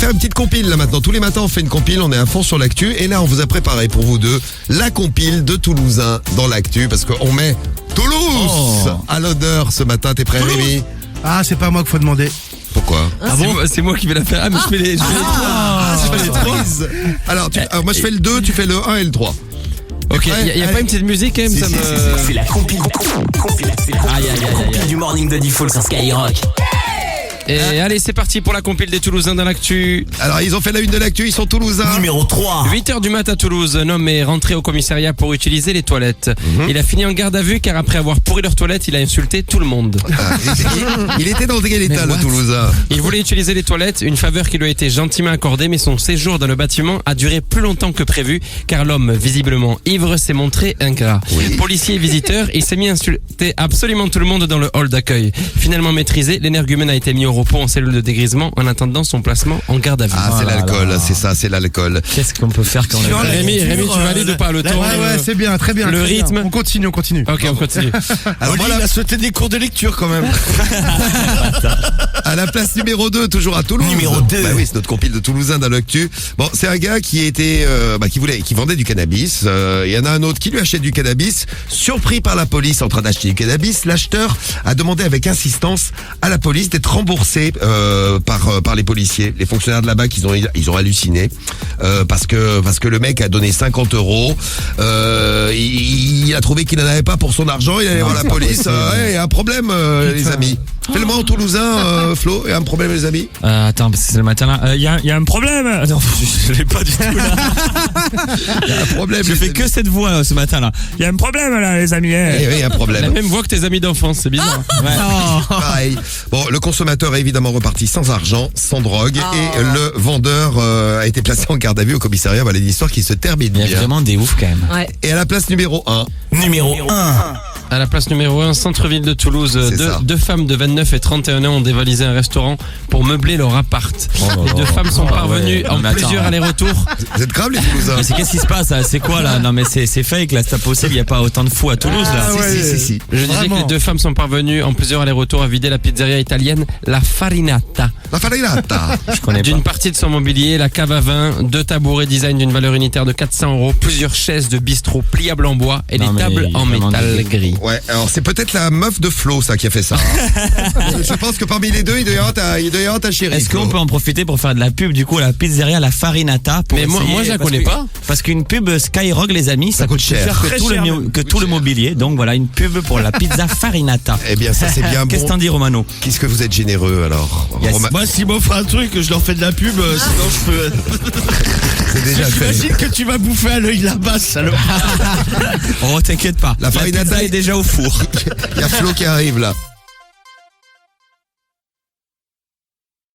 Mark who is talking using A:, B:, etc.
A: faire une petite compile là maintenant. Tous les matins on fait une compile, on est à fond sur l'actu. Et là on vous a préparé pour vous deux la compile de Toulousains dans l'actu. Parce qu'on met Toulouse à l'honneur ce matin. T'es prêt Rémi?
B: Ah, c'est pas moi qu'il faut demander.
A: Pourquoi?
C: C'est moi qui vais la faire. Ah, mais je fais les 3.
A: je fais les 3. Alors, moi je fais le 2, tu fais le 1 et le 3.
C: Ok, il y a pas une petite musique quand même, ça me...
D: C'est la compile du morning de Diffoul sur Skyrock.
C: Et allez, c'est parti pour la compile des Toulousains dans l'actu.
A: Alors, ils ont fait la une de l'actu, ils sont Toulousains.
D: Numéro 3.
C: 8h du mat à Toulouse, un homme est rentré au commissariat pour utiliser les toilettes. Il a fini en garde à vue car après avoir pourri leurs toilettes, il a insulté tout le monde.
A: Il était dans quel état le Toulousain?
C: Il voulait utiliser les toilettes, une faveur qui lui a été gentiment accordée, mais son séjour dans le bâtiment a duré plus longtemps que prévu car l'homme, visiblement ivre, s'est montré ingrat. Policier et visiteur, il s'est mis à insulter absolument tout le monde dans le hall d'accueil. Finalement maîtrisé, l'énergumène a été mis au repos en cellule de dégrisement en attendant son placement en garde à vue.
A: Ah, c'est l'alcool, c'est ça, c'est l'alcool.
C: Qu'est-ce qu'on peut faire quand on est... Rémi, tu valides ou pas le temps?
B: Ouais, c'est bien, très bien.
C: Le
B: très
C: rythme
B: bien. On continue.
C: Ok, on continue.
A: Alors,
B: Oli, il a sauté des cours de lecture quand même.
A: À la place numéro 2, toujours à Toulouse.
D: Numéro 2.
A: Bah oui, c'est notre compile de Toulousains dans l'actu. Bon, c'est un gars qui était, qui vendait du cannabis. Il y en a un autre qui lui achète du cannabis. Surpris par la police en train d'acheter du cannabis, l'acheteur a demandé avec insistance à la police d'être remboursé par les policiers. Les fonctionnaires de là-bas, ils ont halluciné parce que le mec a donné 50 €. Il a trouvé qu'il n'en avait pas pour son argent. Il allait voir la police. Il y a un problème, les amis. Fais-le-moi en Toulousain, Flo. Il y a un problème, les amis.
C: Attends, parce que c'est le matin là. Il y a un problème. Non, je l'ai pas du tout là.
A: Il y a un problème.
C: Je fais que cette voix ce matin là. Il y a un problème là, les amis.
A: Oui, il y a un problème.
C: La même voix que tes amis d'enfance, c'est bizarre.
A: Pareil. Bon, le consommateur est évidemment reparti sans argent, sans drogue, et le vendeur a été placé en garde à vue au commissariat. Voilà une histoire qui se termine bien.
C: Il y a vraiment des oufs quand même.
E: Ouais.
A: Et à la place numéro 1.
D: Numéro 1.
C: À la place numéro 1, centre-ville de Toulouse, deux femmes de 29 et 31 ans ont dévalisé un restaurant pour meubler leur appart. Les deux femmes sont parvenues en plusieurs allers-retours.
A: Vous êtes graves les Toulousains.
F: Mais qu'est-ce qui se passe là? C'est quoi là? Non mais c'est fake là, c'est pas possible, il n'y a pas autant de fous à Toulouse là.
A: Si.
C: Je disais que les deux femmes sont parvenues en plusieurs allers-retours à vider la pizzeria italienne La Farinata.
A: La farinata.
F: Je connais pas.
C: D'une partie de son mobilier, la cave à vin, 2 tabourets design d'une valeur unitaire de 400 €, plusieurs chaises de bistrot pliables en bois et des tables en métal gris.
A: Ouais, alors c'est peut-être la meuf de Flo ça qui a fait ça. Je pense que parmi les deux, il doit y avoir ta chérie.
F: Est-ce qu'on peut en profiter pour faire de la pub du coup à la pizzeria La Farinata pour
C: Mais moi je la connais pas.
F: Parce qu'une pub Skyrock les amis, ça coûte plus
A: cher.
F: cher que tout le mobilier. Donc voilà une pub pour la pizza Farinata.
A: Eh bien ça c'est bien bon.
F: Qu'est-ce que t'en dis Romano?
A: Qu'est-ce que vous êtes généreux alors.
B: Moi, s'il m'offre un truc, je leur fais de la pub, sinon je peux.
A: C'est déjà fait.
B: J'imagine que tu vas bouffer à l'œil là-bas, salope.
F: Oh t'inquiète pas.
A: La Farinata
F: pizza est déjà au four.
A: Il y a Flo qui arrive là.